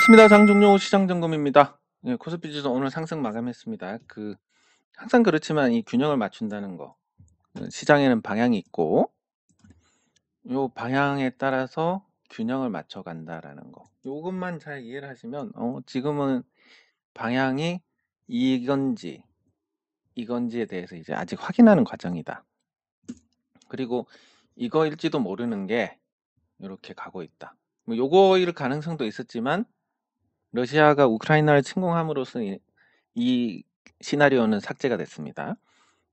반갑습니다. 장종료 시장점검입니다. 예, 코스피 지수 오늘 상승 마감했습니다. 항상 그렇지만 이 균형을 맞춘다는 거, 시장에는 방향이 있고, 요 방향에 따라서 균형을 맞춰 간다라는 거. 요것만 잘 이해를 하시면, 지금은 방향이 이건지, 이건지에 대해서 이제 아직 확인하는 과정이다. 그리고 이거일지도 모르는 게 이렇게 가고 있다. 뭐 요거일 가능성도 있었지만, 러시아가 우크라이나를 침공함으로써 이 시나리오는 삭제가 됐습니다.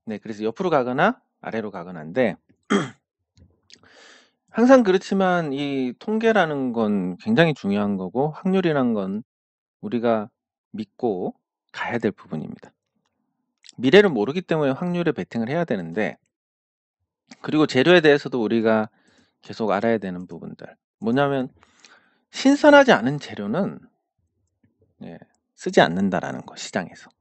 네, 그래서 옆으로 가거나 아래로 가거나인데 항상 그렇지만 이 통계라는 건 굉장히 중요한 거고 확률이란 건 우리가 믿고 가야 될 부분입니다. 미래를 모르기 때문에 확률에 베팅을 해야 되는데 그리고 재료에 대해서도 우리가 계속 알아야 되는 부분들 뭐냐면 신선하지 않은 재료는 쓰지 않는다라는 거 시장에서.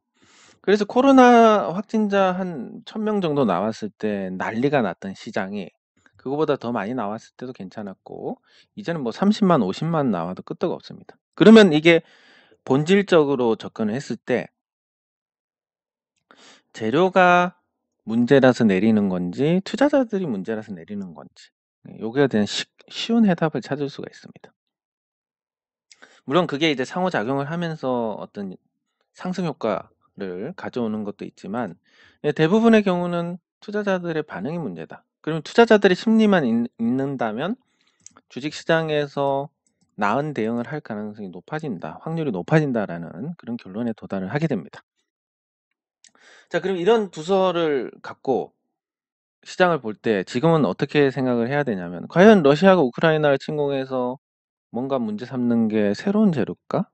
그래서 코로나 확진자 한 1000명 정도 나왔을 때 난리가 났던 시장이 그거보다 더 많이 나왔을 때도 괜찮았고 이제는 뭐 30만 50만 나와도 끄떡 없습니다. 그러면 이게 본질적으로 접근을 했을 때 재료가 문제라서 내리는 건지 투자자들이 문제라서 내리는 건지 여기에 대한 쉬운 해답을 찾을 수가 있습니다. 물론 그게 이제 상호작용을 하면서 어떤 상승 효과를 가져오는 것도 있지만 대부분의 경우는 투자자들의 반응이 문제다. 그러면 투자자들의 심리만 있는다면 주식시장에서 나은 대응을 할 가능성이 높아진다. 확률이 높아진다라는 그런 결론에 도달을 하게 됩니다. 자, 그럼 이런 부서를 갖고 시장을 볼 때 지금은 어떻게 생각을 해야 되냐면 과연 러시아가 우크라이나를 침공해서 뭔가 문제 삼는 게 새로운 재료일까?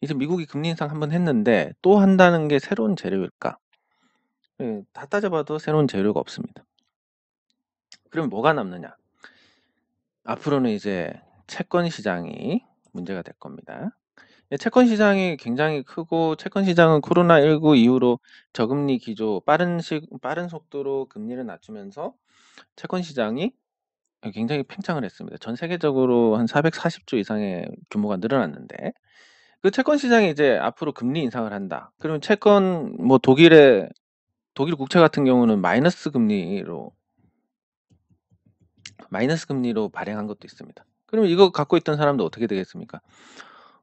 이제 미국이 금리 인상 한번 했는데 또 한다는 게 새로운 재료일까? 다 따져봐도 새로운 재료가 없습니다. 그럼 뭐가 남느냐? 앞으로는 이제 채권 시장이 문제가 될 겁니다. 채권 시장이 굉장히 크고 채권 시장은 코로나19 이후로 저금리 기조 빠른 속도로 금리를 낮추면서 채권 시장이 굉장히 팽창을 했습니다. 전 세계적으로 한 440조 이상의 규모가 늘어났는데 그 채권 시장이 이제 앞으로 금리 인상을 한다. 그러면 채권 뭐 독일 국채 같은 경우는 마이너스 금리로 발행한 것도 있습니다. 그러면 이거 갖고 있던 사람도 어떻게 되겠습니까?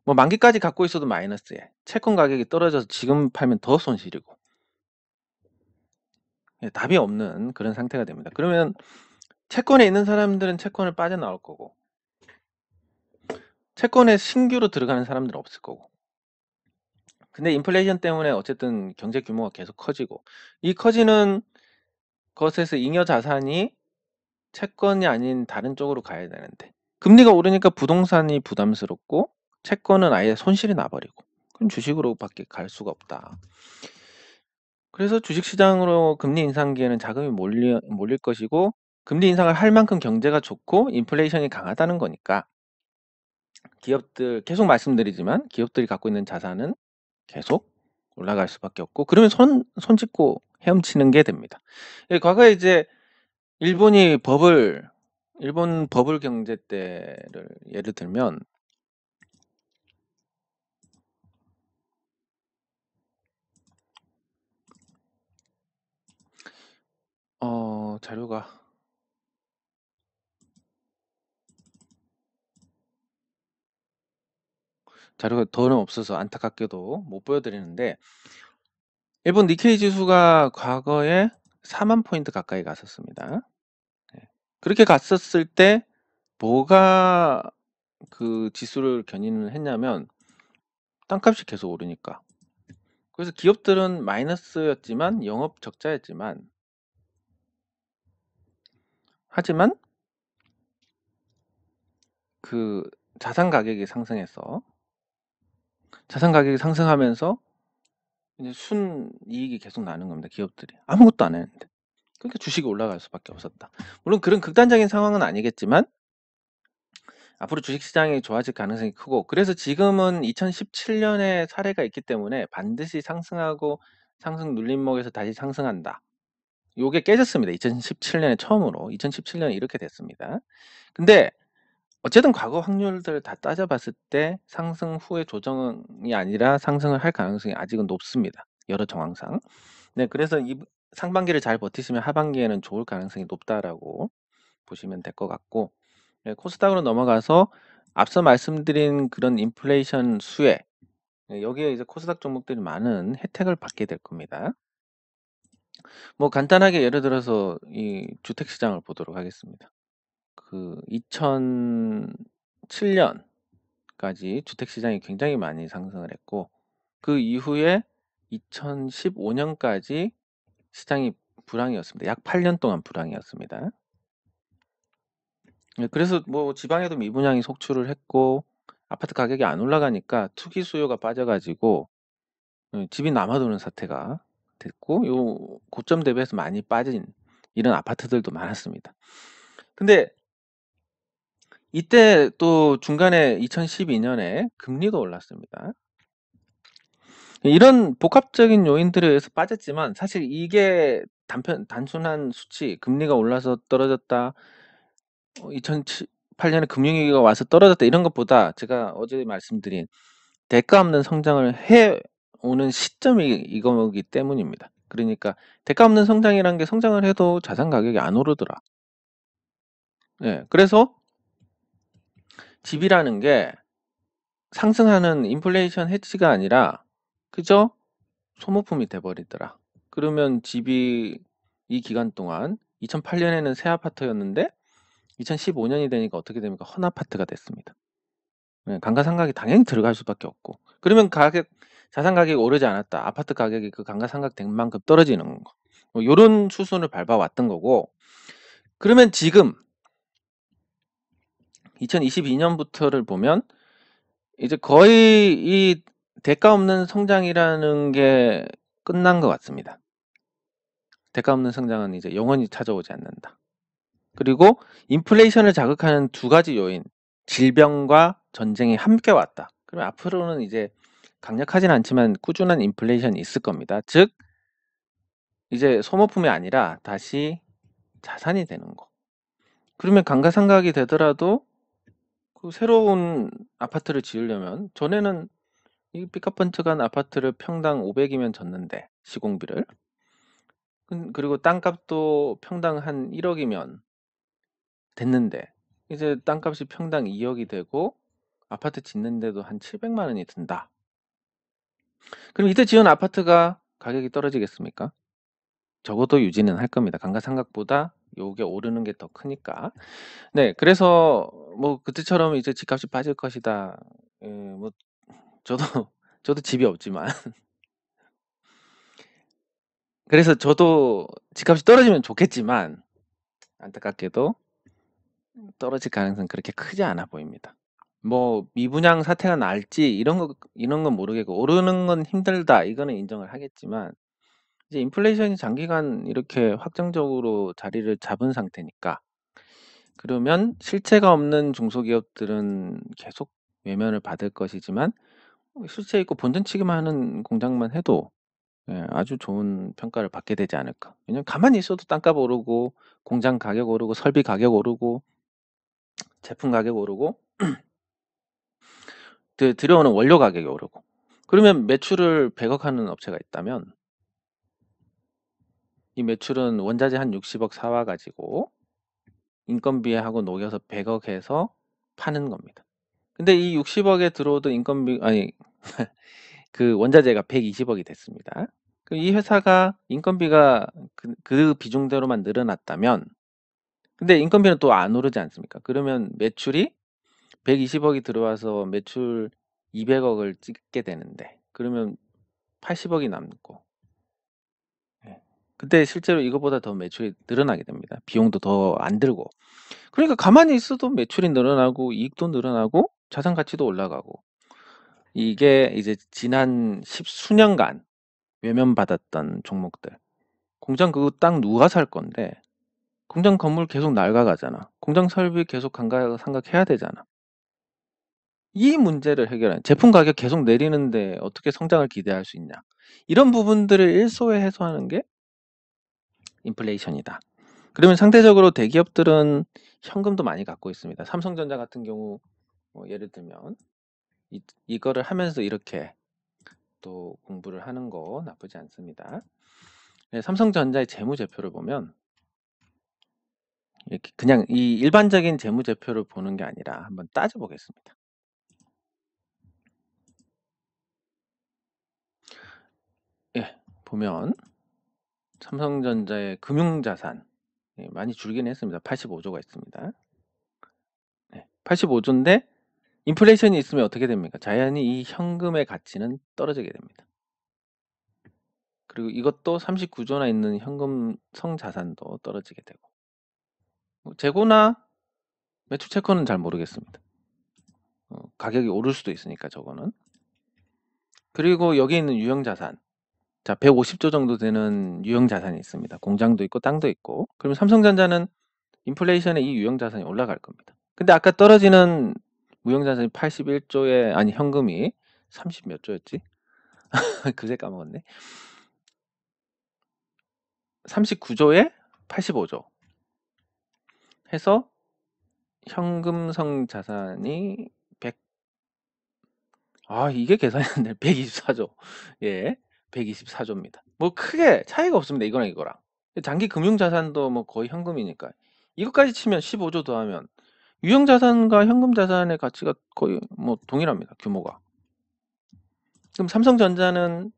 뭐 만기까지 갖고 있어도 마이너스에 채권 가격이 떨어져서 지금 팔면 더 손실이고 답이 없는 그런 상태가 됩니다. 그러면 채권에 있는 사람들은 채권을 빠져나올 거고 채권에 신규로 들어가는 사람들은 없을 거고 근데 인플레이션 때문에 어쨌든 경제 규모가 계속 커지고 이 커지는 것에서 잉여 자산이 채권이 아닌 다른 쪽으로 가야 되는데 금리가 오르니까 부동산이 부담스럽고 채권은 아예 손실이 나버리고 그럼 주식으로밖에 갈 수가 없다. 그래서 주식시장으로 금리 인상기에는 자금이 몰릴 것이고 금리 인상을 할 만큼 경제가 좋고 인플레이션이 강하다는 거니까 기업들 계속 말씀드리지만 기업들이 갖고 있는 자산은 계속 올라갈 수밖에 없고 그러면 손 짚고 헤엄치는 게 됩니다. 과거에 이제 일본 버블 경제 때를 예를 들면 자료가 더는 없어서 안타깝게도 못 보여드리는데 일본 니케이 지수가 과거에 4만 포인트 가까이 갔었습니다. 그렇게 갔었을 때 뭐가 그 지수를 견인을 했냐면 땅값이 계속 오르니까. 그래서 기업들은 마이너스였지만 영업 적자였지만 하지만 그 자산 가격이 상승하면서 이제 순이익이 계속 나는 겁니다. 기업들이 아무것도 안 했는데. 그러니까 주식이 올라갈 수밖에 없었다. 물론 그런 극단적인 상황은 아니겠지만 앞으로 주식시장이 좋아질 가능성이 크고 그래서 지금은 2017년에 사례가 있기 때문에 반드시 상승하고 상승 눌림목에서 다시 상승한다. 요게 깨졌습니다. 2017년에 처음으로. 2017년에 이렇게 됐습니다. 근데 어쨌든 과거 확률들을 다 따져봤을 때 상승 후의 조정이 아니라 상승을 할 가능성이 아직은 높습니다. 여러 정황상. 네, 그래서 이 상반기를 잘 버티시면 하반기에는 좋을 가능성이 높다라고 보시면 될 것 같고, 네, 코스닥으로 넘어가서 앞서 말씀드린 그런 인플레이션 수혜, 네, 여기에 이제 코스닥 종목들이 많은 혜택을 받게 될 겁니다. 뭐 간단하게 예를 들어서 이 주택 시장을 보도록 하겠습니다. 그 2007년까지 주택 시장이 굉장히 많이 상승을 했고, 그 이후에 2015년까지 시장이 불황이었습니다. 약 8년 동안 불황이었습니다. 네, 그래서 뭐 지방에도 미분양이 속출을 했고 아파트 가격이 안 올라가니까 투기 수요가 빠져가지고 집이 남아도는 사태가 됐고, 요 고점 대비해서 많이 빠진 이런 아파트들도 많았습니다. 근데 이때 또 중간에 2012년에 금리도 올랐습니다. 이런 복합적인 요인들에 의해서 빠졌지만 사실 이게 단순한 수치, 금리가 올라서 떨어졌다, 2008년에 금융위기가 와서 떨어졌다 이런 것보다 제가 어제 말씀드린 대가 없는 성장을 해오는 시점이 이거기 때문입니다. 그러니까 대가 없는 성장이라는 게 성장을 해도 자산 가격이 안 오르더라. 네, 그래서 집이라는 게 상승하는 인플레이션 해치가 아니라 그저 소모품이 돼버리더라. 그러면 집이 이 기간 동안 2008년에는 새 아파트였는데 2015년이 되니까 어떻게 됩니까? 헌 아파트가 됐습니다. 네, 감가상각이 당연히 들어갈 수밖에 없고, 그러면 자산 가격이 오르지 않았다. 아파트 가격이 그 감가상각된 만큼 떨어지는 거. 뭐 이런 수순을 밟아왔던 거고, 그러면 지금 2022년부터를 보면 이제 거의 이 대가 없는 성장이라는 게 끝난 것 같습니다. 대가 없는 성장은 이제 영원히 찾아오지 않는다. 그리고 인플레이션을 자극하는 두 가지 요인, 질병과 전쟁이 함께 왔다. 그러면 앞으로는 이제 강력하진 않지만 꾸준한 인플레이션이 있을 겁니다. 즉 이제 소모품이 아니라 다시 자산이 되는 거. 그러면 감가상각이 되더라도 그 새로운 아파트를 지으려면, 전에는 이 삐까뻔쩍한 아파트를 평당 500이면 졌는데 시공비를, 그리고 땅값도 평당 한 1억이면 됐는데 이제 땅값이 평당 2억이 되고 아파트 짓는데도 한 700만 원이 든다. 그럼 이때 지은 아파트가 가격이 떨어지겠습니까? 적어도 유지는 할 겁니다. 감가상각보다 요게 오르는 게 더 크니까. 네, 그래서 뭐 그때처럼 이제 집값이 빠질 것이다. 뭐 저도 저도 집이 없지만 그래서 저도 집값이 떨어지면 좋겠지만 안타깝게도 떨어질 가능성은 그렇게 크지 않아 보입니다. 뭐 미분양 사태가 날지 이런 건 모르겠고, 오르는 건 힘들다 이거는 인정을 하겠지만 이제 인플레이션이 장기간 이렇게 확정적으로 자리를 잡은 상태니까, 그러면 실체가 없는 중소기업들은 계속 외면을 받을 것이지만 실체 있고 본전치기만 하는 공장만 해도 아주 좋은 평가를 받게 되지 않을까. 왜냐면 가만히 있어도 땅값 오르고 공장 가격 오르고 설비 가격 오르고 제품 가격 오르고 들여오는 원료 가격이 오르고, 그러면 매출을 100억 하는 업체가 있다면 이 매출은 원자재 한 60억 사와 가지고 인건비하고 녹여서 100억 해서 파는 겁니다. 근데 이 60억에 들어오던 인건비, 아니 그 원자재가 120억이 됐습니다. 이 회사가 인건비가 그 비중대로만 늘어났다면, 근데 인건비는 또 안 오르지 않습니까? 그러면 매출이 120억이 들어와서 매출 200억을 찍게 되는데, 그러면 80억이 남고, 그때 실제로 이거보다 더 매출이 늘어나게 됩니다. 비용도 더 안 들고. 그러니까 가만히 있어도 매출이 늘어나고 이익도 늘어나고 자산 가치도 올라가고, 이게 이제 지난 10수년간 외면받았던 종목들. 공장 그 땅 누가 살 건데, 공장 건물 계속 낡아가잖아. 공장 설비 계속 감가상각해야 되잖아. 이 문제를 해결하는, 제품 가격 계속 내리는데 어떻게 성장을 기대할 수 있냐. 이런 부분들을 일소에 해소하는 게 인플레이션이다. 그러면 상대적으로 대기업들은 현금도 많이 갖고 있습니다. 삼성전자 같은 경우 예를 들면 이거를 하면서 이렇게 또 공부를 하는 거 나쁘지 않습니다. 네, 삼성전자의 재무제표를 보면 이렇게 그냥 이 일반적인 재무제표를 보는 게 아니라 한번 따져보겠습니다. 예, 보면 삼성전자의 금융자산 많이 줄긴 했습니다. 85조가 있습니다. 네, 85조인데 인플레이션이 있으면 어떻게 됩니까? 자연히 이 현금의 가치는 떨어지게 됩니다. 그리고 이것도 39조나 있는 현금성 자산도 떨어지게 되고 재고나 매출 채권은 잘 모르겠습니다. 가격이 오를 수도 있으니까 저거는. 그리고 여기 있는 유형자산 자 150조 정도 되는 유형자산이 있습니다. 공장도 있고 땅도 있고 그러면 삼성전자는 인플레이션에 이 유형자산이 올라갈 겁니다. 근데 아까 떨어지는 무형자산이 81조에 아니 현금이 30 몇 조였지? 그새 까먹었네. 39조에 85조 해서 현금성 자산이 100 이게 계산이 안 되네. 124조. 예. 124조입니다. 뭐 크게 차이가 없습니다. 이거랑 이거랑. 장기 금융 자산도 뭐 거의 현금이니까. 이것까지 치면 15조 더하면 유형 자산과 현금 자산의 가치가 거의 뭐 동일합니다. 규모가. 그럼 삼성전자는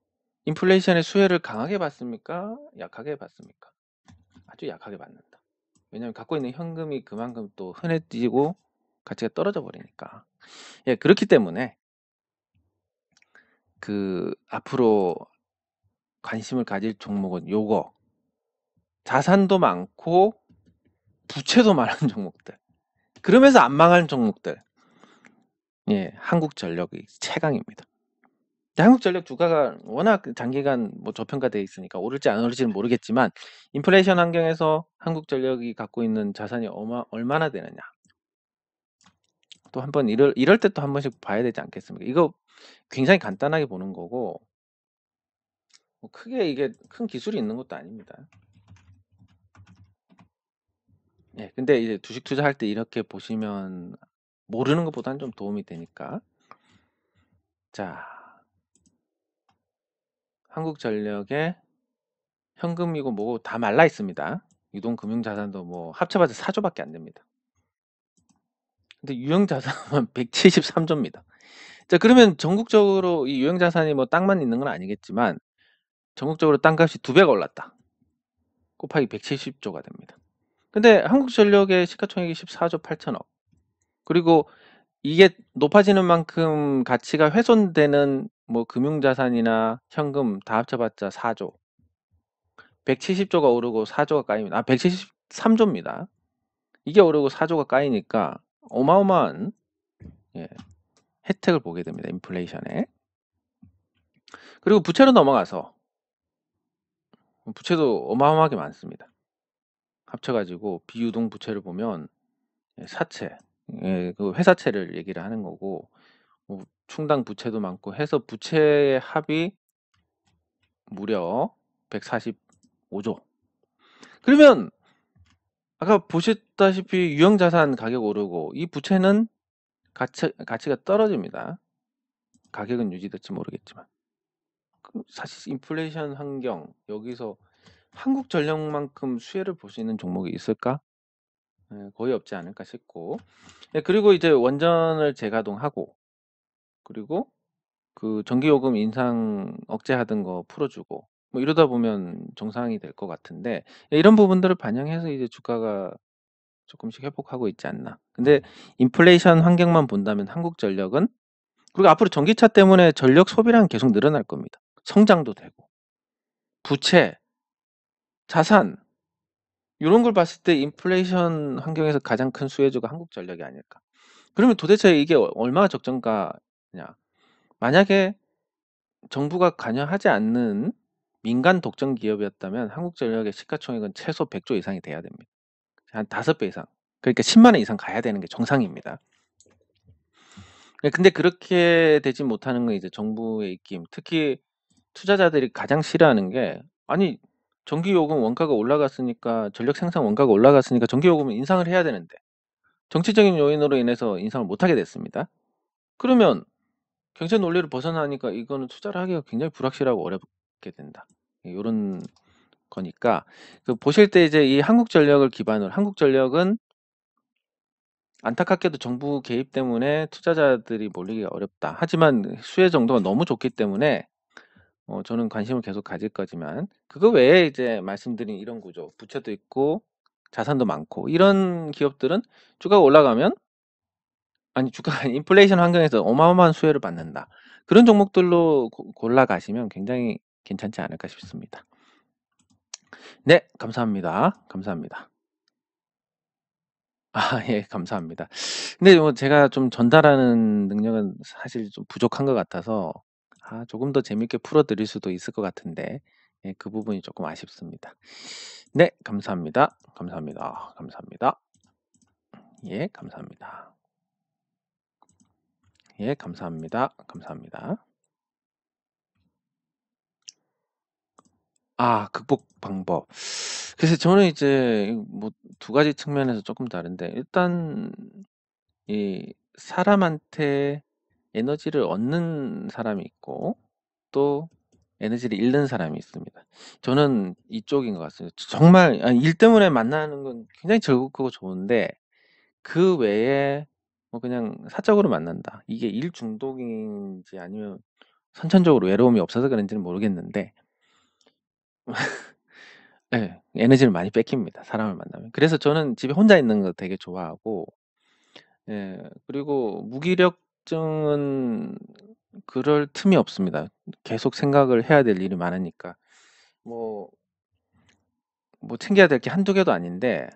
인플레이션의 수혜를 강하게 받습니까? 약하게 받습니까? 아주 약하게 받는다. 왜냐하면 갖고 있는 현금이 그만큼 또 흔해지고 가치가 떨어져 버리니까. 예, 그렇기 때문에 앞으로 관심을 가질 종목은 요거. 자산도 많고 부채도 많은 종목들. 그러면서 안 망하는 종목들. 예, 한국전력이 최강입니다. 한국전력 주가가 워낙 장기간 뭐 저평가되어 있으니까 오를지 안 오를지는 모르겠지만 인플레이션 환경에서 한국전력이 갖고 있는 자산이 얼마나 되느냐. 또 한번 이럴 때 또 한 번씩 봐야 되지 않겠습니까? 이거 굉장히 간단하게 보는 거고 뭐 크게 이게 큰 기술이 있는 것도 아닙니다. 예, 근데 이제 주식 투자할 때 이렇게 보시면 모르는 것보다는 좀 도움이 되니까. 자, 한국전력에 현금이고 뭐고 다 말라 있습니다. 유동금융자산도 뭐 합쳐봐서 4조밖에 안 됩니다. 근데 유형자산은 173조입니다. 자, 그러면 전국적으로 이 유형자산이 뭐 땅만 있는 건 아니겠지만 전국적으로 땅값이 2배가 올랐다. 곱하기 170조가 됩니다. 근데 한국전력의 시가총액이 14조 8천억. 그리고 이게 높아지는 만큼 가치가 훼손되는 뭐 금융자산이나 현금 다 합쳐봤자 4조. 170조가 오르고 4조가 까입니다. 173조입니다. 이게 오르고 4조가 까이니까 어마어마한 혜택을 보게 됩니다. 인플레이션에. 그리고 부채로 넘어가서 부채도 어마어마하게 많습니다. 합쳐가지고 비유동 부채를 보면 사채, 그 회사채를 얘기를 하는 거고 뭐 충당 부채도 많고 해서 부채의 합이 무려 145조. 그러면 아까 보셨다시피 유형자산 가격 오르고 이 부채는 가치가 떨어집니다. 가격은 유지될지 모르겠지만. 사실 인플레이션 환경 여기서 한국전력만큼 수혜를 볼 수 있는 종목이 있을까? 거의 없지 않을까 싶고 그리고 이제 원전을 재가동하고 그리고 그 전기요금 인상 억제하던 거 풀어주고 뭐 이러다 보면 정상이 될 것 같은데 이런 부분들을 반영해서 이제 주가가 조금씩 회복하고 있지 않나. 근데 인플레이션 환경만 본다면 한국전력은 그리고 앞으로 전기차 때문에 전력 소비量계속 늘어날 겁니다. 성장도 되고 부채, 자산 이런 걸 봤을 때 인플레이션 환경에서 가장 큰 수혜주가 한국전력이 아닐까. 그러면 도대체 이게 얼마나 적정가냐. 만약에 정부가 관여하지 않는 민간 독점 기업이었다면 한국전력의 시가총액은 최소 100조 이상이 돼야 됩니다. 한 5배 이상. 그러니까 10만 원 이상 가야 되는 게 정상입니다. 근데 그렇게 되지 못하는 건 이제 정부의 입김. 특히 투자자들이 가장 싫어하는 게 아니 전기요금 원가가 올라갔으니까 전력 생산 원가가 올라갔으니까 전기요금은 인상을 해야 되는데 정치적인 요인으로 인해서 인상을 못하게 됐습니다. 그러면 경제 논리를 벗어나니까 이거는 투자를 하기가 굉장히 불확실하고 어렵게 된다. 요런 거니까 보실 때 이제 이 한국전력을 기반으로 한국전력은 안타깝게도 정부 개입 때문에 투자자들이 몰리기가 어렵다. 하지만 수혜 정도가 너무 좋기 때문에 저는 관심을 계속 가질 거지만 그거 외에 이제 말씀드린 이런 구조, 부채도 있고 자산도 많고 이런 기업들은 주가가 올라가면 아니 주가가 아니 인플레이션 환경에서 어마어마한 수혜를 받는다. 그런 종목들로 골라 가시면 굉장히 괜찮지 않을까 싶습니다. 네, 감사합니다. 감사합니다. 예, 감사합니다. 근데 뭐 제가 좀 전달하는 능력은 사실 좀 부족한 것 같아서 조금 더 재밌게 풀어 드릴 수도 있을 것 같은데 예, 그 부분이 조금 아쉽습니다. 네, 감사합니다. 감사합니다. 감사합니다. 예, 감사합니다. 예, 감사합니다. 감사합니다. 극복 방법. 그래서 저는 이제 뭐 두 가지 측면에서 조금 다른데 일단 이 사람한테 에너지를 얻는 사람이 있고 또 에너지를 잃는 사람이 있습니다. 저는 이쪽인 것 같습니다. 정말 일 때문에 만나는 건 굉장히 즐겁고 좋은데 그 외에 뭐 그냥 사적으로 만난다. 이게 일 중독인지 아니면 선천적으로 외로움이 없어서 그런지는 모르겠는데 예, 에너지를 많이 뺏깁니다. 사람을 만나면. 그래서 저는 집에 혼자 있는 거 되게 좋아하고 예, 그리고 무기력증은 그럴 틈이 없습니다. 계속 생각을 해야 될 일이 많으니까. 뭐 챙겨야 될 게 한두 개도 아닌데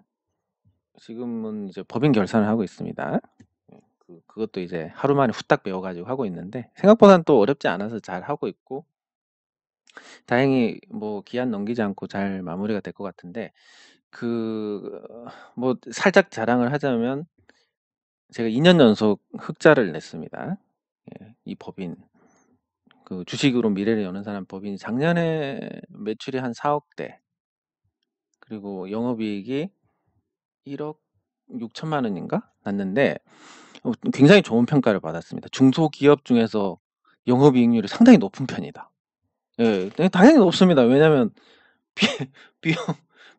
지금은 이제 법인 결산을 하고 있습니다. 그것도 이제 하루 만에 후딱 배워 가지고 하고 있는데 생각보다는 또 어렵지 않아서 잘 하고 있고 다행히 뭐 기한 넘기지 않고 잘 마무리가 될 것 같은데 뭐 살짝 자랑을 하자면 제가 2년 연속 흑자를 냈습니다. 예, 이 법인 주식으로 미래를 여는 사람 법인이 작년에 매출이 한 4억대 그리고 영업이익이 1억 6천만 원인가 났는데 굉장히 좋은 평가를 받았습니다. 중소기업 중에서 영업이익률이 상당히 높은 편이다. 예, 당연히 높습니다. 왜냐하면 비, 비용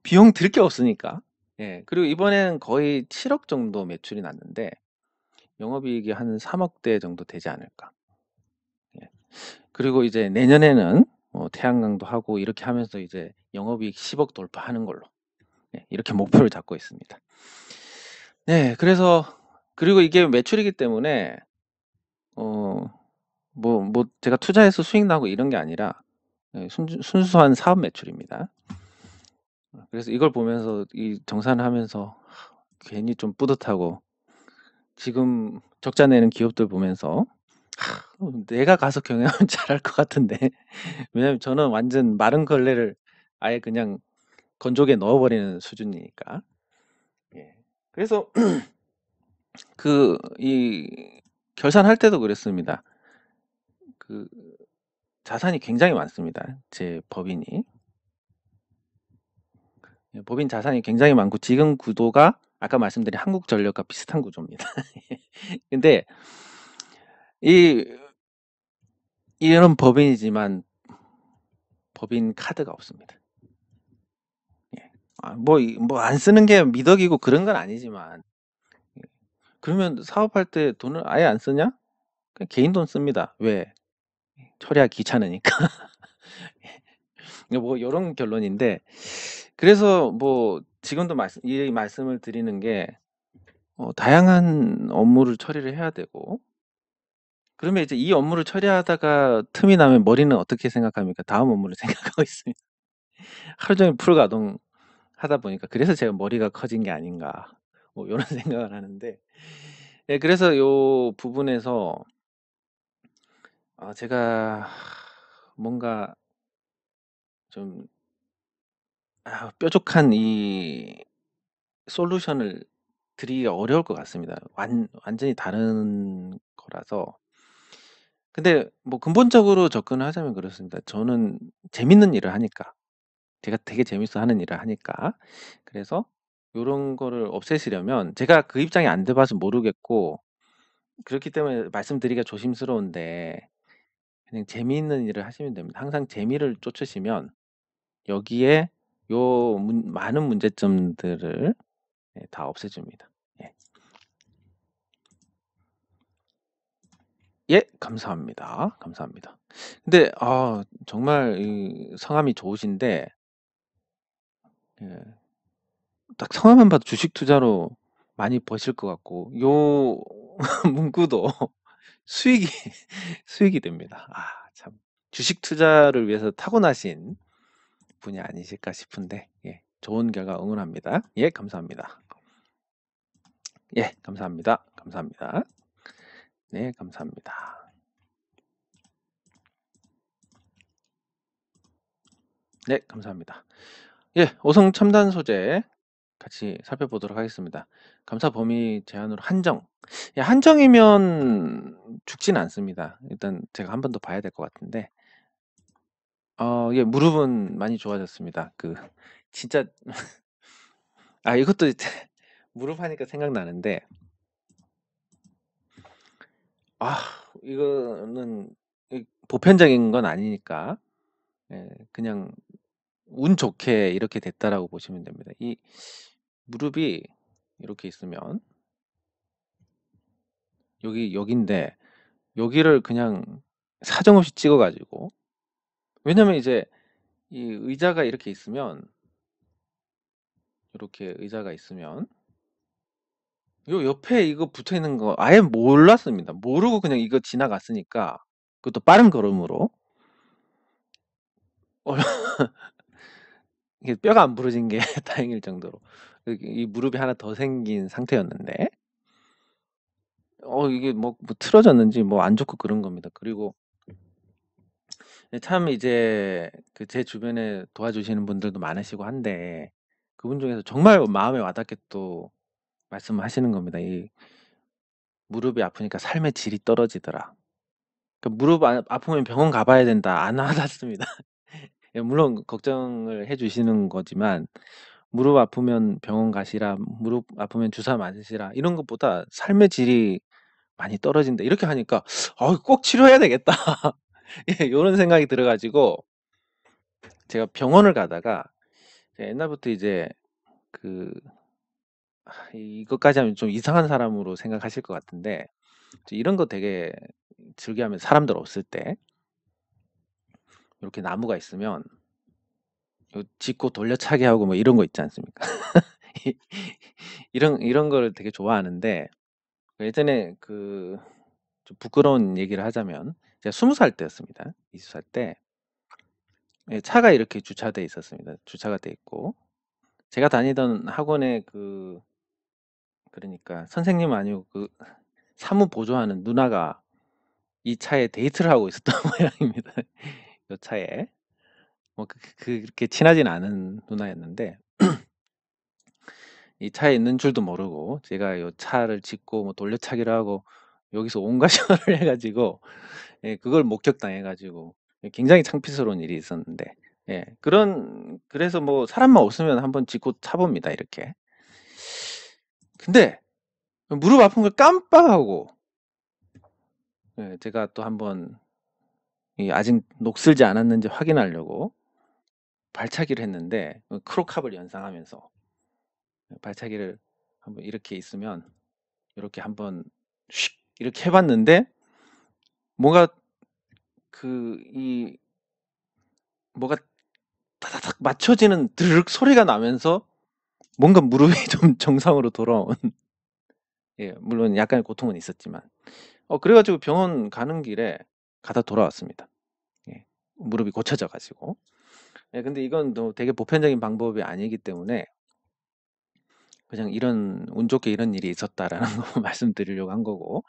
비용 들 게 없으니까. 예, 그리고 이번에는 거의 7억 정도 매출이 났는데 영업이익이 한 3억대 정도 되지 않을까. 예. 그리고 이제 내년에는 태양광도 하고 이렇게 하면서 이제 영업이익 10억 돌파하는 걸로 이렇게 목표를 잡고 있습니다. 네, 그래서 그리고 이게 매출이기 때문에 뭐 제가 투자해서 수익 나고 이런 게 아니라 순수한 사업 매출입니다. 그래서 이걸 보면서 이 정산을 하면서 괜히 좀 뿌듯하고 지금 적자 내는 기업들 보면서 내가 가서 경영하면 잘할 것 같은데 왜냐면 저는 완전 마른 걸레를 아예 그냥 건조기에 넣어버리는 수준이니까. 예. 그래서 이 결산할 때도 그랬습니다. 자산이 굉장히 많습니다. 제 법인이. 예, 법인 자산이 굉장히 많고 지금 구도가 아까 말씀드린 한국전력과 비슷한 구조입니다. 근데 이 이런 법인이지만 법인 카드가 없습니다. 예. 뭐 안 쓰는 게 미덕이고 그런 건 아니지만 예. 그러면 사업할 때 돈을 아예 안 쓰냐? 그냥 개인 돈 씁니다. 왜? 처리하기 귀찮으니까. 뭐 요런 결론인데 그래서 뭐 지금도 이 말씀을 드리는 게 다양한 업무를 처리를 해야 되고 그러면 이제 이 업무를 처리하다가 틈이 나면 머리는 어떻게 생각합니까? 다음 업무를 생각하고 있습니다. 하루 종일 풀 가동하다 보니까 그래서 제가 머리가 커진 게 아닌가 뭐 요런 생각을 하는데 예, 그래서 요 부분에서 제가 뭔가 좀 뾰족한 이 솔루션을 드리기가 어려울 것 같습니다. 완전히 다른 거라서. 근데 뭐 근본적으로 접근을 하자면 그렇습니다. 저는 재밌는 일을 하니까. 제가 되게 재밌어 하는 일을 하니까. 그래서 요런 거를 없애시려면 제가 그 입장에 안 돼 봐서 모르겠고 그렇기 때문에 말씀드리기가 조심스러운데 그냥 재미있는 일을 하시면 됩니다. 항상 재미를 쫓으시면 여기에 요 많은 문제점들을 다 없애줍니다. 예. 예, 감사합니다. 감사합니다. 근데 정말 이 성함이 좋으신데 예, 딱 성함만 봐도 주식 투자로 많이 버실 것 같고 요 문구도 수익이 수익이 됩니다. 참 주식 투자를 위해서 타고나신 분이 아니실까 싶은데 예, 좋은 결과 응원합니다. 예, 감사합니다. 예, 감사합니다. 감사합니다. 네, 감사합니다. 네, 감사합니다. 예, 오성 첨단 소재 같이 살펴보도록 하겠습니다. 감사 범위 제한으로 한정. 예, 한정이면 죽진 않습니다. 일단 제가 한 번 더 봐야 될 것 같은데. 예, 무릎은 많이 좋아졌습니다. 진짜 이것도 이제 무릎 하니까 생각나는데 이거는 보편적인 건 아니니까 예, 그냥 운 좋게 이렇게 됐다라고 보시면 됩니다. 이 무릎이 이렇게 있으면 여기인데 여기를 그냥 사정없이 찍어 가지고 왜냐면 이제 이 의자가 이렇게 있으면 이렇게 의자가 있으면 요 옆에 이거 붙어 있는 거 아예 몰랐습니다. 모르고 그냥 이거 지나갔으니까 그것도 빠른 걸음으로 어 이게 뼈가 안 부러진 게 다행일 정도로 이 무릎이 하나 더 생긴 상태였는데 이게 뭐 틀어졌는지 뭐 안 좋고 그런 겁니다. 그리고 참 이제 제 주변에 도와주시는 분들도 많으시고 한데 그분 중에서 정말 마음에 와닿게 또 말씀하시는 겁니다. 이 무릎이 아프니까 삶의 질이 떨어지더라. 무릎 아프면 병원 가봐야 된다. 안 와닿습니다. 예, 물론 걱정을 해주시는 거지만 무릎 아프면 병원 가시라, 무릎 아프면 주사 맞으시라 이런 것보다 삶의 질이 많이 떨어진다. 이렇게 하니까 꼭 치료해야 되겠다. 예, 이런 생각이 들어가지고 제가 병원을 가다가 제가 옛날부터 이제 그 이것까지 하면 좀 이상한 사람으로 생각하실 것 같은데 이런 거 되게 즐겨하면 사람들 없을 때 이렇게 나무가 있으면 짚고 돌려차기 하고 뭐 이런 거 있지 않습니까? 이런 거를 되게 좋아하는데 예전에 좀 부끄러운 얘기를 하자면 제가 20살 때였습니다. 20살 때 예, 차가 이렇게 주차돼 있었습니다. 주차가 돼 있고 제가 다니던 학원에 그러니까 선생님 아니고 사무 보조하는 누나가 이 차에 데이트를 하고 있었던 모양입니다. 요 차에 뭐 그렇게 친하진 않은 누나였는데 이 차에 있는 줄도 모르고 제가 요 차를 짚고 뭐 돌려차기를 하고 여기서 온갖 시도를 해가지고 예, 그걸 목격당해가지고 굉장히 창피스러운 일이 있었는데 예, 그래서 뭐 사람만 없으면 한번 짚고 차봅니다 이렇게. 근데 무릎 아픈 걸 깜빡하고 예, 제가 또 한번 아직 녹슬지 않았는지 확인하려고 발차기를 했는데 크로캅을 연상하면서 발차기를 한번 이렇게 있으면 이렇게 한번 슉 이렇게 해봤는데 뭔가 뭐가 타다닥 맞춰지는 드르륵 소리가 나면서 뭔가 무릎이 좀 정상으로 돌아온 예, 물론 약간의 고통은 있었지만 그래가지고 병원 가는 길에 가다 돌아왔습니다. 예, 무릎이 고쳐져 가지고 예, 근데 이건 또 되게 보편적인 방법이 아니기 때문에 그냥 운 좋게 이런 일이 있었다라는 거 말씀드리려고 한 거고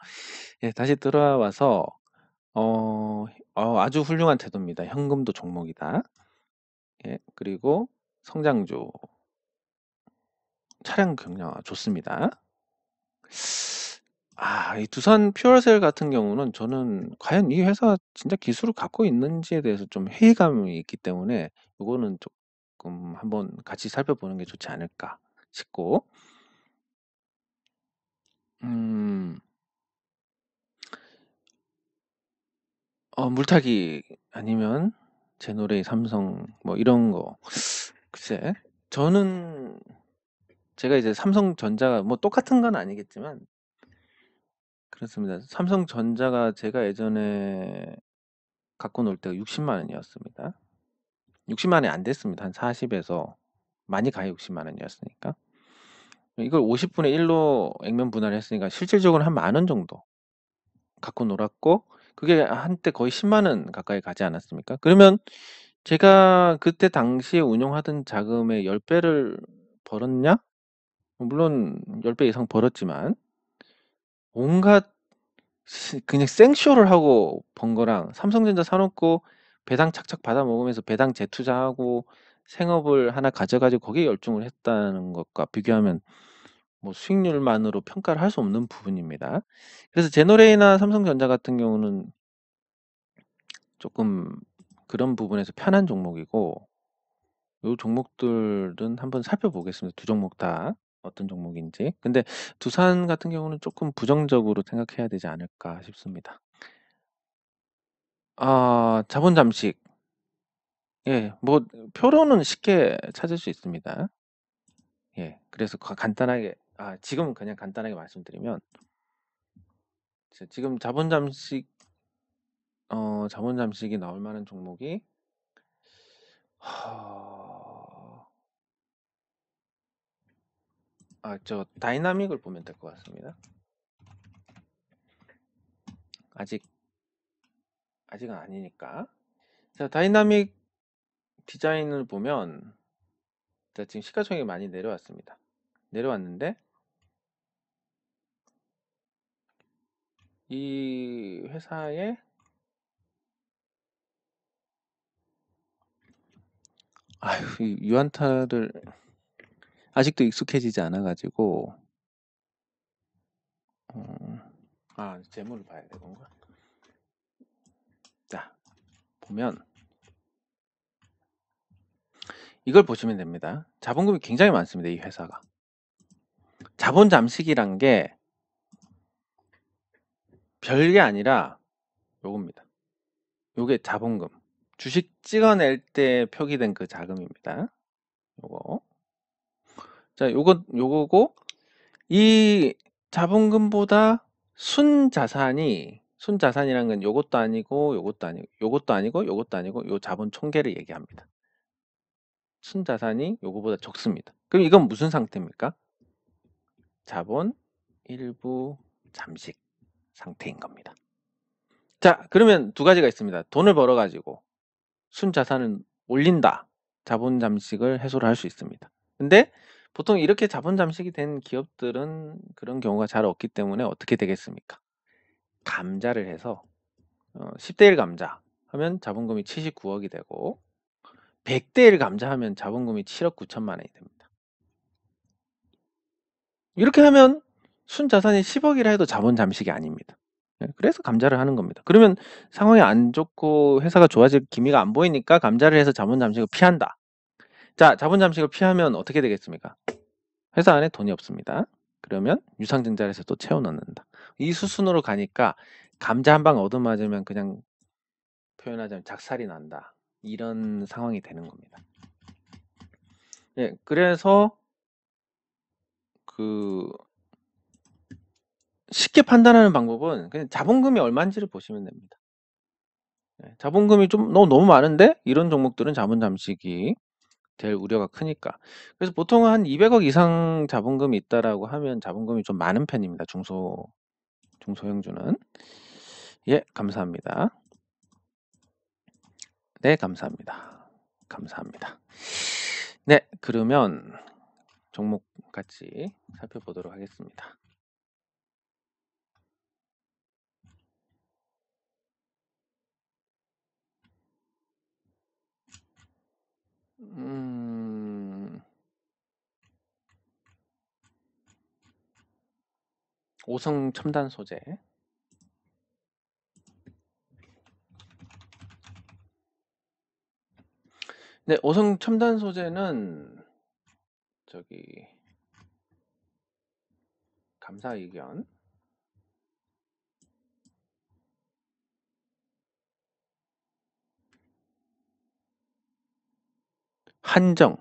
예, 다시 돌아와서 아주 훌륭한 태도입니다. 현금도 종목이다. 예, 그리고 성장주 차량 경량 좋습니다. 이 두산 퓨어셀 같은 경우는 저는 과연 이 회사 진짜 기술을 갖고 있는지에 대해서 좀 회의감이 있기 때문에 이거는 조금 한번 같이 살펴보는 게 좋지 않을까. 싶고, 물타기 아니면 제노레이, 삼성 뭐 이런 거. 글쎄, 저는 제가 이제 삼성전자가 뭐 똑같은 건 아니겠지만 그렇습니다. 삼성전자가 제가 예전에 갖고 놀 때가 60만 원이었습니다. 60만 원이 안 됐습니다. 한 40에서 많이 가야 60만 원이었으니까. 이걸 50분의 1로 액면 분할을 했으니까 실질적으로 한 만 원 정도 갖고 놀았고, 그게 한때 거의 10만 원 가까이 가지 않았습니까? 그러면 제가 그때 당시에 운용하던 자금의 10배를 벌었냐? 물론 10배 이상 벌었지만 온갖 그냥 생쇼를 하고 번 거랑 삼성전자 사놓고 배당 착착 받아 먹으면서 배당 재투자하고 생업을 하나 가져가지고 거기에 열중을 했다는 것과 비교하면 뭐 수익률만으로 평가를 할 수 없는 부분입니다. 그래서 제노레이나 삼성전자 같은 경우는 조금 그런 부분에서 편한 종목이고, 요 종목들은 한번 살펴보겠습니다. 두 종목 다 어떤 종목인지. 근데 두산 같은 경우는 조금 부정적으로 생각해야 되지 않을까 싶습니다. 자본 잠식. 예, 뭐 표로는 쉽게 찾을 수 있습니다. 예, 그래서 간단하게, 지금 그냥 간단하게 말씀드리면, 지금 자본 잠식이 나올 만한 종목이, 저 다이나믹을 보면 될 것 같습니다. 아직은 아니니까. 자, 다이나믹 디자인을 보면, 자, 지금 시가총액이 많이 내려왔습니다. 내려왔는데, 이 회사의 이 유안타를 아직도 익숙해지지 않아가지고, 재물을 봐야 되는가? 자, 보면 이걸 보시면 됩니다. 자본금이 굉장히 많습니다. 이 회사가. 자본 잠식이란 게 별게 아니라 요겁니다. 요게 자본금. 주식 찍어낼 때 표기된 그 자금입니다. 요거. 자, 요거고, 이 자본금보다 순자산이란 건 요것도 아니고, 요것도 아니고, 요것도 아니고, 요것도 아니고, 요 자본 총계를 얘기합니다. 순자산이 요거보다 적습니다. 그럼 이건 무슨 상태입니까? 자본 일부 잠식 상태인 겁니다. 자, 그러면 두 가지가 있습니다. 돈을 벌어가지고 순자산을 올린다. 자본 잠식을 해소를 할 수 있습니다. 근데 보통 이렇게 자본 잠식이 된 기업들은 그런 경우가 잘 없기 때문에 어떻게 되겠습니까? 감자를 해서 10대 1 감자 하면 자본금이 79억이 되고 100대 1 감자 하면 자본금이 7억 9천만 원이 됩니다. 이렇게 하면 순자산이 10억이라 해도 자본 잠식이 아닙니다. 그래서 감자를 하는 겁니다. 그러면 상황이 안 좋고 회사가 좋아질 기미가 안 보이니까 감자를 해서 자본 잠식을 피한다. 자, 자본 잠식을 피하면 어떻게 되겠습니까? 회사 안에 돈이 없습니다. 그러면 유상증자를 해서 또 채워 넣는다. 이 수순으로 가니까 감자 한 방 얻어맞으면 그냥 표현하자면 작살이 난다. 이런 상황이 되는 겁니다. 예, 그래서 쉽게 판단하는 방법은 그냥 자본금이 얼마인지를 보시면 됩니다. 자본금이 좀 너무 많은데 이런 종목들은 자본 잠식이 될 우려가 크니까. 그래서 보통 한 200억 이상 자본금이 있다라고 하면 자본금이 좀 많은 편입니다. 중소형주는. 예, 감사합니다. 네, 감사합니다. 감사합니다. 네, 그러면 종목 같이 살펴보도록 하겠습니다. 오성 첨단 소재. 네, 오성 첨단 소재는 저기 감사 의견. 한정.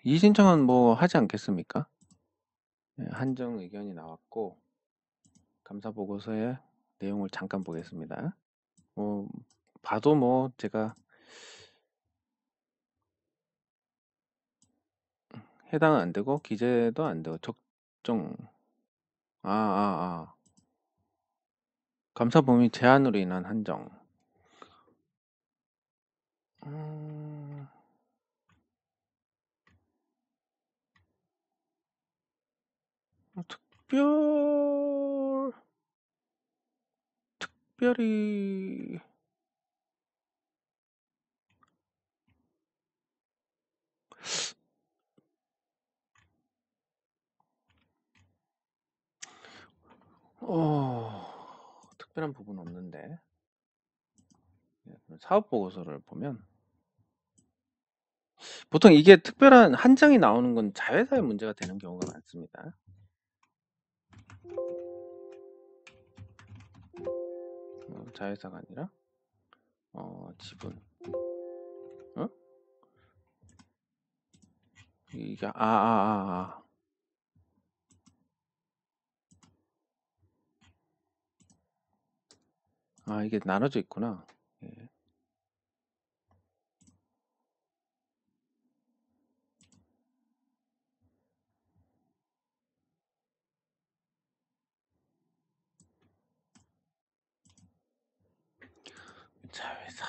이 신청은 뭐 하지 않겠습니까? 네, 한정 의견이 나왔고 감사 보고서의 내용을 잠깐 보겠습니다. 봐도 뭐 제가 해당은 안 되고 기재도 안 되고 적정 감사 범위 제한으로 인한 한정. 특별히 특별한 부분 없는데 사업 보고서를 보면 보통 이게 특별한 한정이 나오는 건 자회사의 문제가 되는 경우가 많습니다. 자회사가 아니라 지분. 이게 이게 나눠져 있구나. 예. 자회사.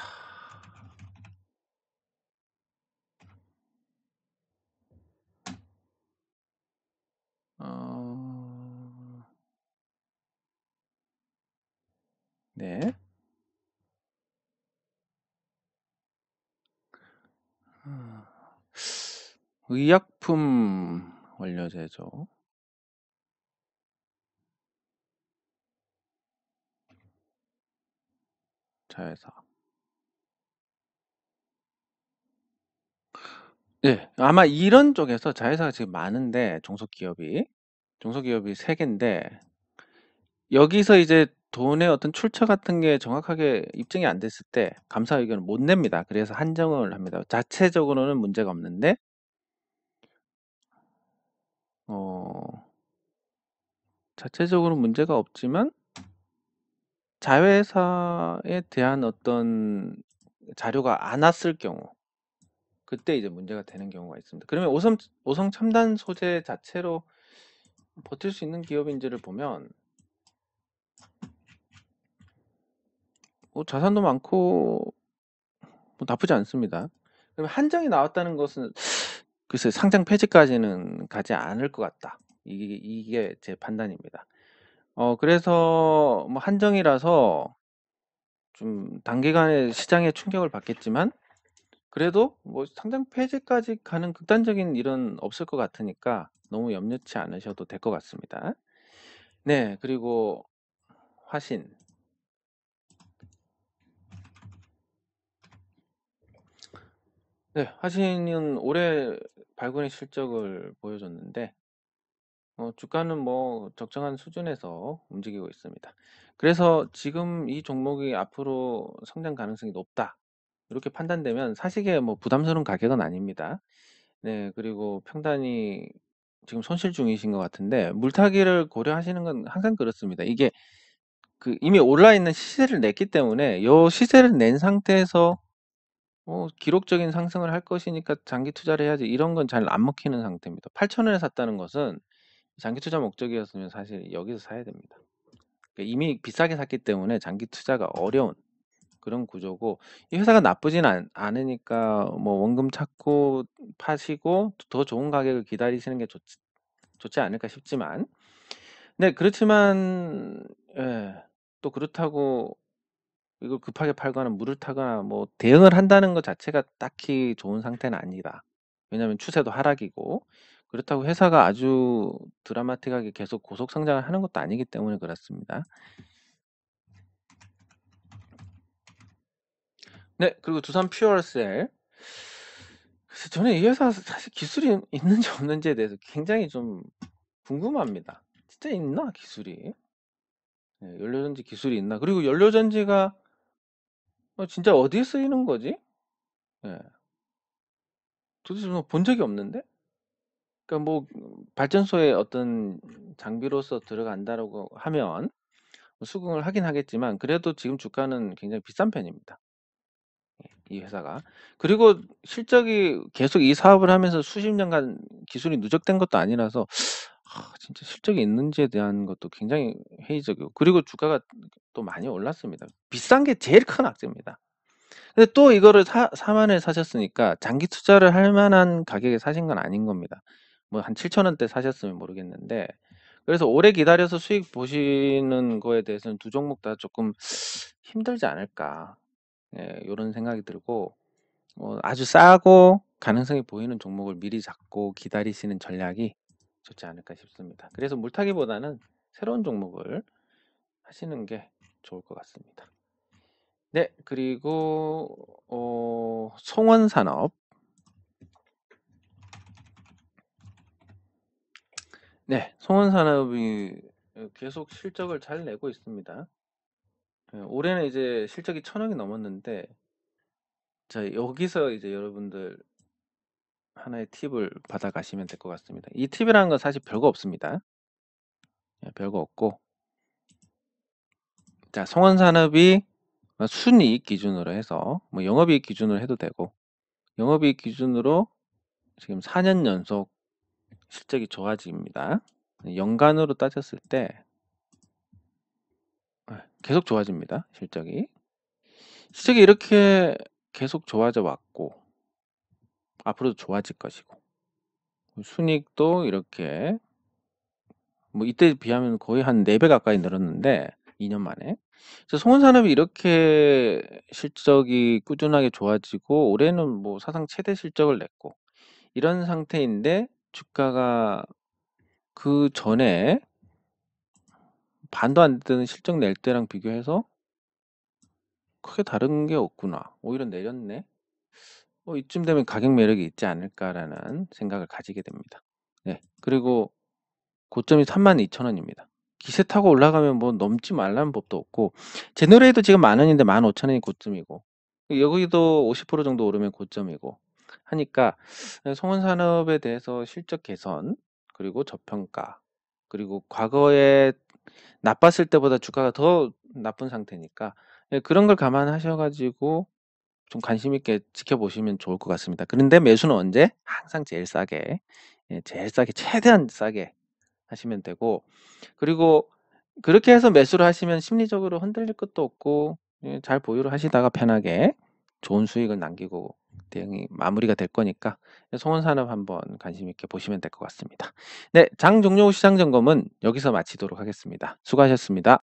네. 의약품 원료제조. 자회사. 네, 아마 이런 쪽에서 자회사가 지금 많은데 중소기업이 3개인데 여기서 이제 돈의 어떤 출처 같은 게 정확하게 입증이 안 됐을 때 감사 의견을 못 냅니다. 그래서 한정을 합니다. 자체적으로는 문제가 없는데 자체적으로 문제가 없지만 자회사에 대한 어떤 자료가 안 왔을 경우 그때 이제 문제가 되는 경우가 있습니다. 그러면 오성 첨단 소재 자체로 버틸 수 있는 기업인지를 보면 자산도 많고 뭐 나쁘지 않습니다. 그럼 한정이 나왔다는 것은 글쎄 상장 폐지까지는 가지 않을 것 같다. 이게 제 판단입니다. 그래서 뭐 한정이라서 좀 단기간에 시장에 충격을 받겠지만 그래도 뭐 상장 폐지까지 가는 극단적인 일은 없을 것 같으니까 너무 염려치 않으셔도 될 것 같습니다. 네, 그리고 화신. 네, 화신은 올해 발군의 실적을 보여줬는데 주가는 뭐 적정한 수준에서 움직이고 있습니다. 그래서 지금 이 종목이 앞으로 성장 가능성이 높다. 이렇게 판단되면 사시기에 뭐 부담스러운 가격은 아닙니다. 네, 그리고 평단이 지금 손실 중이신 것 같은데 물타기를 고려하시는 건 항상 그렇습니다. 이게 이미 올라 있는 시세를 냈기 때문에 요 시세를 낸 상태에서 기록적인 상승을 할 것이니까 장기 투자를 해야지 이런 건 잘 안 먹히는 상태입니다. 8,000원에 샀다는 것은 장기 투자 목적이었으면 사실 여기서 사야 됩니다. 그러니까 이미 비싸게 샀기 때문에 장기 투자가 어려운 그런 구조고 이 회사가 나쁘진 않으니까 뭐 원금 찾고 파시고 더 좋은 가격을 기다리시는 게 좋지 않을까 싶지만 네, 그렇지만 또 그렇다고 이걸 급하게 팔거나 물을 타거나 뭐 대응을 한다는 것 자체가 딱히 좋은 상태는 아니다. 왜냐하면 추세도 하락이고 그렇다고 회사가 아주 드라마틱하게 계속 고속 성장을 하는 것도 아니기 때문에 그렇습니다. 네, 그리고 두산 퓨어셀. 그래서 저는 이 회사 사실 기술이 있는지 없는지에 대해서 굉장히 좀 궁금합니다. 진짜 있나 기술이? 예, 연료전지 기술이 있나? 그리고 연료전지가 진짜 어디에 쓰이는 거지? 예, 도대체 본 적이 없는데? 그러니까 뭐 발전소에 어떤 장비로서 들어간다라고 하면 수긍을 하긴 하겠지만 그래도 지금 주가는 굉장히 비싼 편입니다. 이 회사가. 그리고 실적이 계속 이 사업을 하면서 수십 년간 기술이 누적된 것도 아니라서 진짜 실적이 있는지에 대한 것도 굉장히 회의적이고 그리고 주가가 또 많이 올랐습니다. 비싼 게 제일 큰 악재입니다. 근데 또 이거를 4만에 사셨으니까 장기 투자를 할 만한 가격에 사신 건 아닌 겁니다. 뭐 한 7천 원대 사셨으면 모르겠는데 그래서 오래 기다려서 수익 보시는 거에 대해서는 두 종목 다 조금 힘들지 않을까. 예, 요런 생각이 들고 아주 싸고 가능성이 보이는 종목을 미리 잡고 기다리시는 전략이 좋지 않을까 싶습니다. 그래서 물타기보다는 새로운 종목을 하시는 게 좋을 것 같습니다. 네, 그리고 송원산업. 네, 송원산업이 계속 실적을 잘 내고 있습니다. 예, 올해는 이제 실적이 1,000억이 넘었는데 자, 여기서 이제 여러분들 하나의 팁을 받아 가시면 될 것 같습니다. 이 팁이라는 건 사실 별거 없습니다. 예, 별거 없고 자, 송원산업이 순이익 기준으로 해서 뭐 영업이익 기준으로 해도 되고 영업이익 기준으로 지금 4년 연속 실적이 좋아집니다. 연간으로 따졌을 때 계속 좋아집니다. 실적이 이렇게 계속 좋아져 왔고 앞으로도 좋아질 것이고 순이익도 이렇게 뭐 이때 비하면 거의 한 4배 가까이 늘었는데 2년 만에 그래서 송원산업이 이렇게 실적이 꾸준하게 좋아지고 올해는 뭐 사상 최대 실적을 냈고 이런 상태인데 주가가 그 전에 반도 안 되는 실적 낼 때랑 비교해서 크게 다른 게 없구나. 오히려 내렸네. 이쯤 되면 가격 매력이 있지 않을까라는 생각을 가지게 됩니다. 네. 그리고 고점이 32,000원입니다. 기세 타고 올라가면 뭐 넘지 말라는 법도 없고 제너레이도 지금 10,000원인데 15,000원이 고점이고 여기도 50% 정도 오르면 고점이고 하니까 송원산업에 대해서 실적 개선 그리고 저평가 그리고 과거에 나빴을 때보다 주가가 더 나쁜 상태니까 그런 걸 감안하셔가지고 좀 관심 있게 지켜보시면 좋을 것 같습니다. 그런데 매수는 언제? 항상 제일 싸게, 제일 싸게, 최대한 싸게 하시면 되고, 그리고 그렇게 해서 매수를 하시면 심리적으로 흔들릴 것도 없고, 잘 보유를 하시다가 편하게 좋은 수익을 남기고 대응이 마무리가 될 거니까 송원산업 한번 관심 있게 보시면 될 것 같습니다. 네, 장 종료 후 시장 점검은 여기서 마치도록 하겠습니다. 수고하셨습니다.